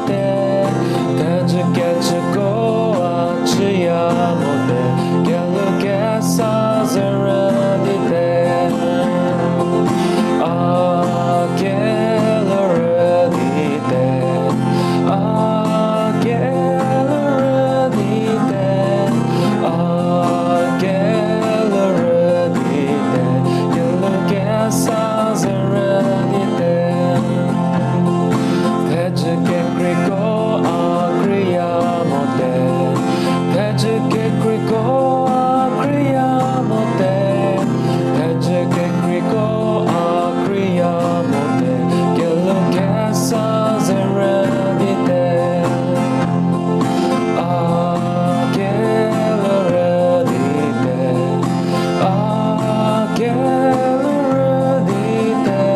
te Tecce coaciamote Quello che sazera di te Aquella di te Aquella di te Aquella di te Quello che sazera di te Tecce crico acriamote Tecce crico acriamote Tecce crico acriamote Quello che sazera di te Aquella di te Aquella di te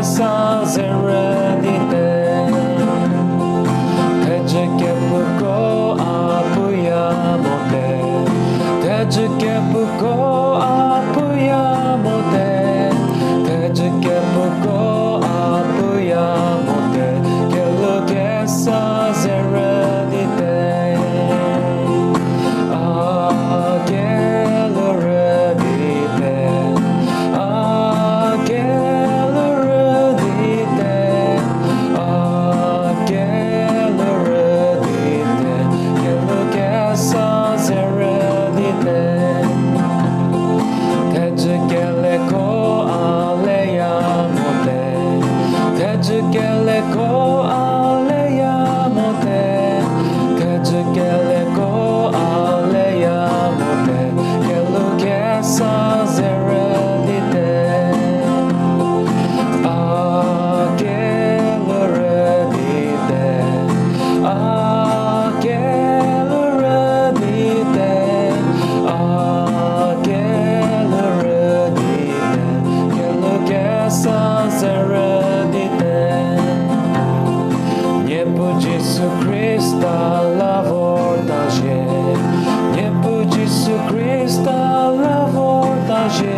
Sazera di te Tecce che puco apoyamote Tecce che puco apoyamote Tecce che puco apoyamote Quello che sazera di te Aquella di te Tecce che le coaleiamote Tecce che le coaleiamote Quello che sazera di te Aquella di te Aquella di te Aquella di te Quello che sazera di te Небо Иисус Христа лавордаже Небо Иисус Христа лавордаже